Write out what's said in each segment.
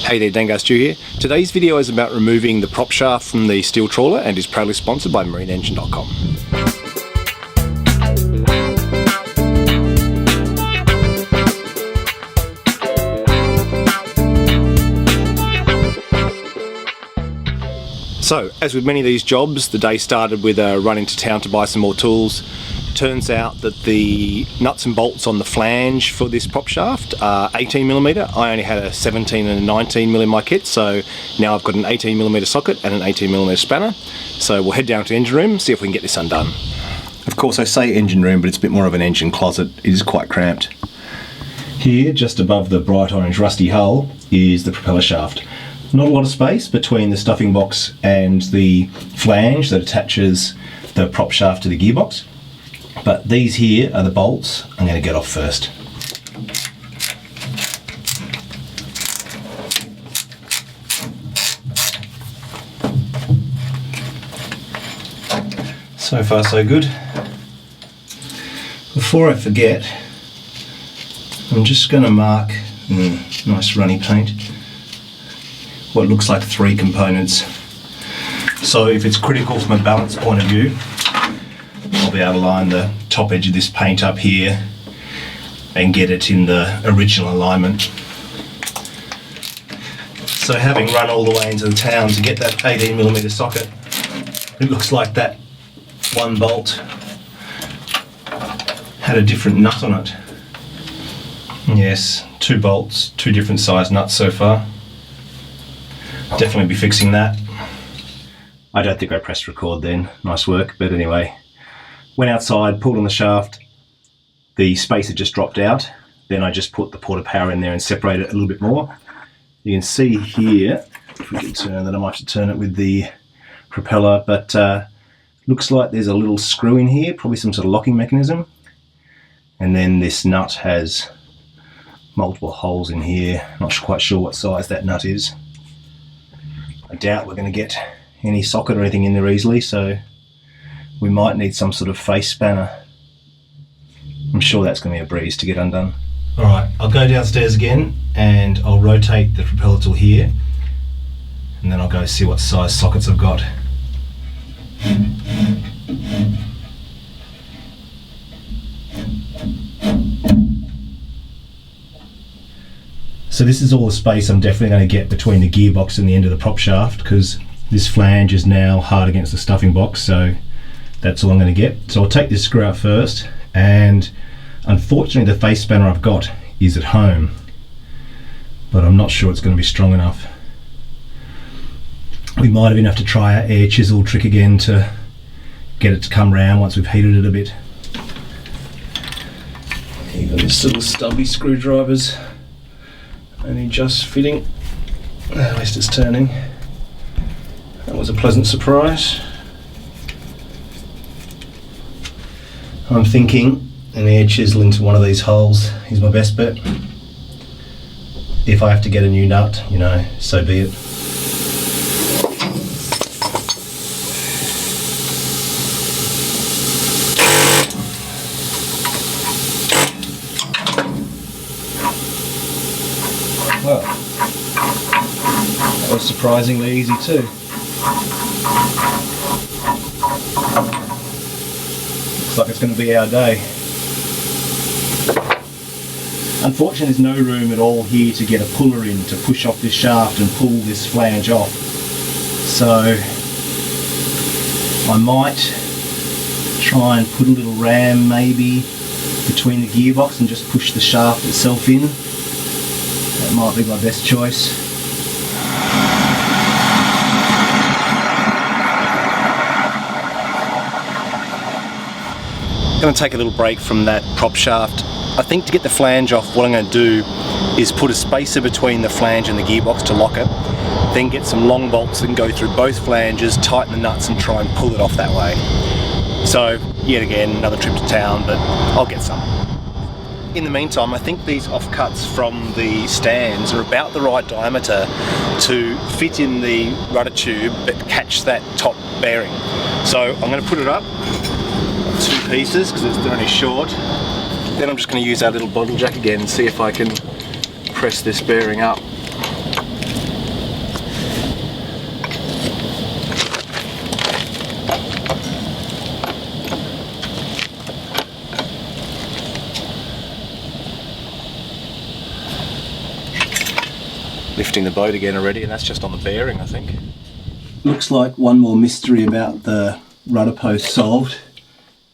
Hey there, Dangar Stu here. Today's video is about removing the prop shaft from the steel trawler and is proudly sponsored by MarineEngine.com. So, as with many of these jobs, the day started with a run into town to buy some more tools. Turns out that the nuts and bolts on the flange for this prop shaft are 18mm. I only had a 17 and a 19mm in my kit, so now I've got an 18mm socket and an 18mm spanner. So we'll head down to the engine room, see if we can get this undone. Of course, I say engine room, but it's a bit more of an engine closet. It is quite cramped. Here, just above the bright orange rusty hull, is the propeller shaft. Not a lot of space between the stuffing box and the flange that attaches the prop shaft to the gearbox. But these here are the bolts I'm going to get off first. So far so good. Before I forget, I'm just going to mark, nice runny paint, what looks like 3 components. So if it's critical from a balance point of view, I'll be able to line the top edge of this paint up here and get it in the original alignment. So having run all the way into the town to get that 18mm socket, it looks like that one bolt had a different nut on it. Yes, 2 bolts, 2 different size nuts so far. Definitely be fixing that. I don't think I pressed record then, nice work, but anyway. Went outside, pulled on the shaft, the spacer just dropped out, then I just put the port of power in there and separated it a little bit more. You can see here, if we can turn that, I might have to turn it with the propeller, but looks like there's a little screw in here, probably some sort of locking mechanism. And then this nut has multiple holes in here, not quite sure what size that nut is. I doubt we're going to get any socket or anything in there easily, so we might need some sort of face spanner. I'm sure that's going to be a breeze to get undone. Alright, I'll go downstairs again and I'll rotate the propeller tool here and then I'll go see what size sockets I've got. So this is all the space I'm definitely going to get between the gearbox and the end of the prop shaft, because this flange is now hard against the stuffing box, so that's all I'm going to get. So I'll take this screw out first, and unfortunately the face spanner I've got is at home, but I'm not sure it's going to be strong enough. We might even have to try our air chisel trick again to get it to come round once we've heated it a bit. Even this little stubby screwdriver's only just fitting, at least it's turning. That was a pleasant surprise. I'm thinking an air chisel into one of these holes is my best bet. If I have to get a new nut, you know, so be it. Well, that was surprisingly easy too. Looks like it's going to be our day. Unfortunately, there's no room at all here to get a puller in to push off this shaft and pull this flange off. So I might try and put a little ram maybe between the gearbox and just push the shaft itself in. That might be my best choice. I'm going to take a little break from that prop shaft. I think to get the flange off, what I'm going to do is put a spacer between the flange and the gearbox to lock it, then get some long bolts that can go through both flanges, tighten the nuts and try and pull it off that way. So yet again, another trip to town, but I'll get some. In the meantime, I think these offcuts from the stands are about the right diameter to fit in the rudder tube but catch that top bearing. So I'm going to put it up 2 pieces because they're only short. Then I'm just going to use our little bottle jack again and see if I can press this bearing up. lifting the boat again already, and that's just on the bearing, I think. Looks like one more mystery about the rudder post solved,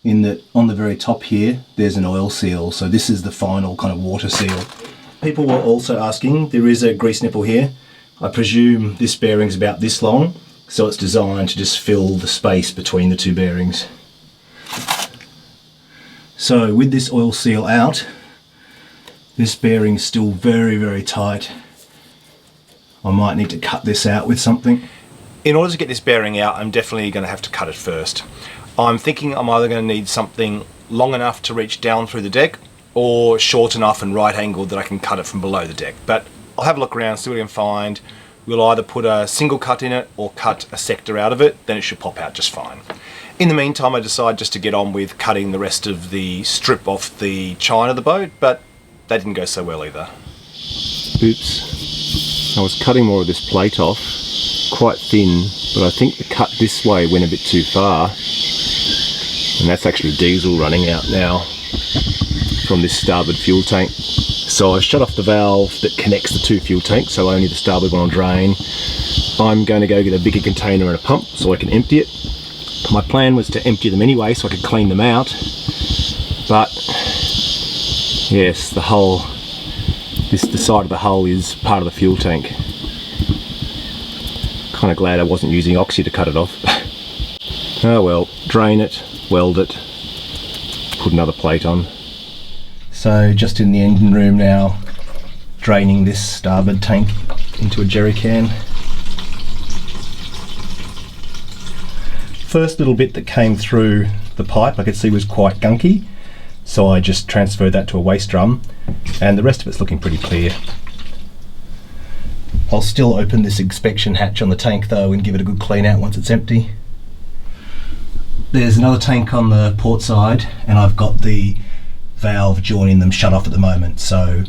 in that on the very top here there's an oil seal, so this is the final kind of water seal. People were also asking, there is a grease nipple here. I presume this bearing's about this long, so it's designed to just fill the space between the two bearings. So with this oil seal out, this bearing's still very, very tight. I might need to cut this out with something. In order to get this bearing out, I'm definitely going to have to cut it first. I'm thinking I'm either going to need something long enough to reach down through the deck, or short enough and right angled that I can cut it from below the deck. But I'll have a look around, see what I can find. We'll either put a single cut in it or cut a sector out of it, then it should pop out just fine. In the meantime, I decide just to get on with cutting the rest of the strip off the chine of the boat, but that didn't go so well either. Oops. I was cutting more of this plate off, quite thin, but I think the cut this way went a bit too far. And that's actually diesel running out now from this starboard fuel tank. So I shut off the valve that connects the two fuel tanks, so only the starboard one will drain. I'm going to go get a bigger container and a pump so I can empty it. My plan was to empty them anyway so I could clean them out, but yes, the hull, the side of the hull is part of the fuel tank. Kind of glad I wasn't using Oxy to cut it off. Oh well, drain it, weld it, put another plate on. So just in the engine room now, draining this starboard tank into a jerry can. First little bit that came through the pipe I could see was quite gunky, so I just transferred that to a waste drum, and the rest of it's looking pretty clear. I'll still open this inspection hatch on the tank though and give it a good clean out once it's empty. There's another tank on the port side, and I've got the valve joining them shut off at the moment, so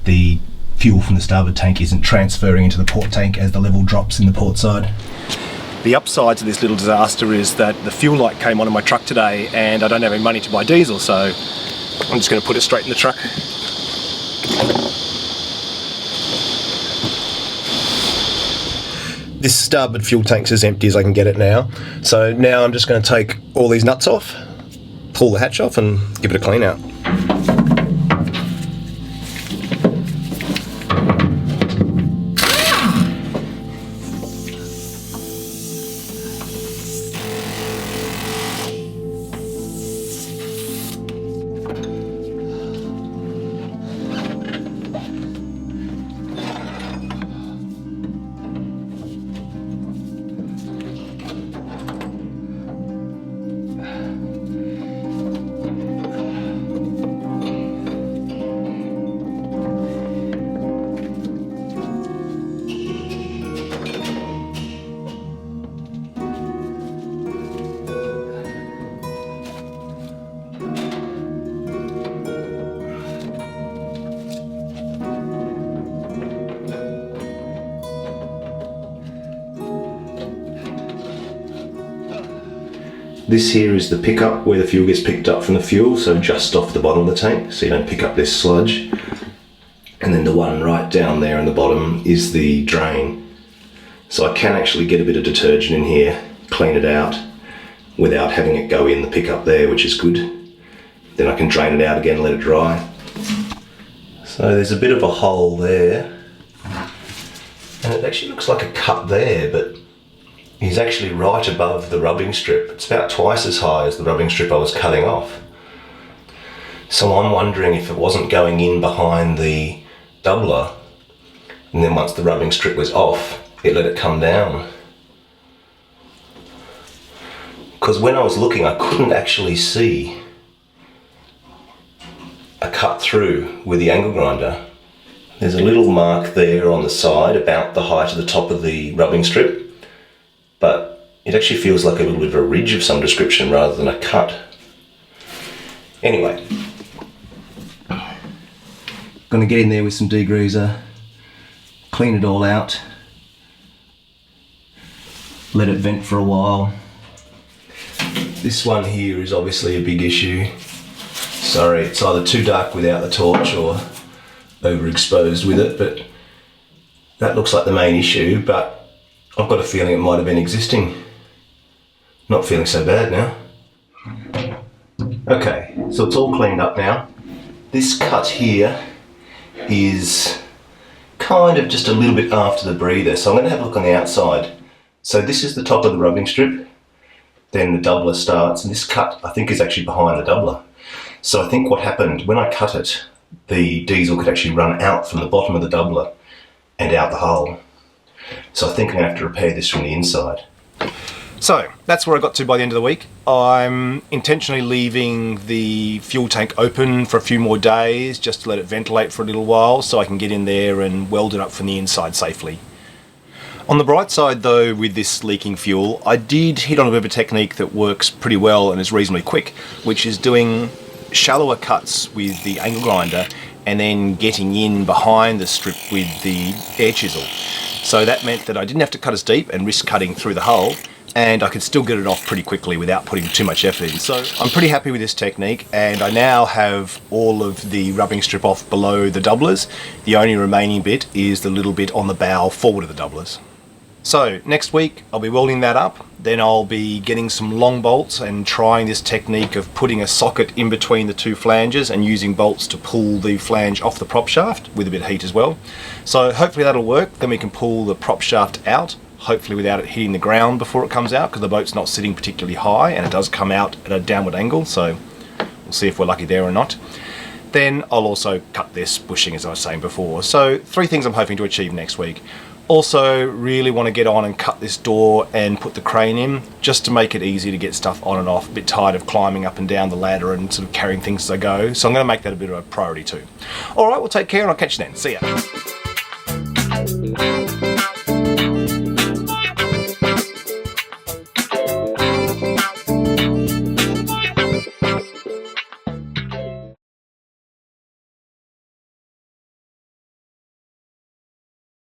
the fuel from the starboard tank isn't transferring into the port tank as the level drops in the port side. The upside to this little disaster is that the fuel light came on in my truck today and I don't have any money to buy diesel, so I'm just going to put it straight in the truck. This starboard fuel tank's as empty as I can get it now, so now I'm just going to take all these nuts off, pull the hatch off and give it a clean out. This here is the pickup where the fuel gets picked up from the fuel, so just off the bottom of the tank, so you don't pick up this sludge. And then the one right down there in the bottom is the drain. So I can actually get a bit of detergent in here, clean it out, without having it go in the pickup there, which is good. Then I can drain it out again and let it dry. So there's a bit of a hole there. And it actually looks like a cut there, but he's actually right above the rubbing strip. It's about twice as high as the rubbing strip I was cutting off. So I'm wondering if it wasn't going in behind the doubler, and then once the rubbing strip was off, it let it come down. Because when I was looking, I couldn't actually see a cut through with the angle grinder. There's a little mark there on the side, about the height of the top of the rubbing strip, but it actually feels like a little bit of a ridge of some description rather than a cut. Anyway, gonna get in there with some degreaser, clean it all out, let it vent for a while. This one here is obviously a big issue. Sorry, it's either too dark without the torch or overexposed with it, but That looks like the main issue, but I've got a feeling it might have been existing. Not feeling so bad now. Okay, so it's all cleaned up now. This cut here is kind of just a little bit after the breather, so I'm going to have a look on the outside. So this is the top of the rubbing strip, then the doubler starts, and this cut I think is actually behind the doubler. So I think what happened, when I cut it, the diesel could actually run out from the bottom of the doubler and out the hole. So I think I'm going to have to repair this from the inside. So that's where I got to by the end of the week. I'm intentionally leaving the fuel tank open for a few more days just to let it ventilate for a little while so I can get in there and weld it up from the inside safely. On the bright side though, with this leaking fuel, I did hit on a bit of a technique that works pretty well and is reasonably quick, which is doing shallower cuts with the angle grinder and then getting in behind the strip with the air chisel. So that meant that I didn't have to cut as deep and risk cutting through the hole, and I could still get it off pretty quickly without putting too much effort in. So I'm pretty happy with this technique, and I now have all of the rubbing strip off below the doublers. The only remaining bit is the little bit on the bow forward of the doublers. So next week I'll be welding that up, then I'll be getting some long bolts and trying this technique of putting a socket in between the two flanges and using bolts to pull the flange off the prop shaft with a bit of heat as well. So hopefully that'll work, then we can pull the prop shaft out, hopefully without it hitting the ground before it comes out, because the boat's not sitting particularly high and it does come out at a downward angle, so we'll see if we're lucky there or not. Then I'll also cut this bushing as I was saying before. So 3 things I'm hoping to achieve next week. Also really want to get on and cut this door and put the crane in, just to make it easy to get stuff on and off. A bit tired of climbing up and down the ladder and sort of carrying things as I go, so I'm going to make that a bit of a priority too. Alright, well take care and I'll catch you then. See ya.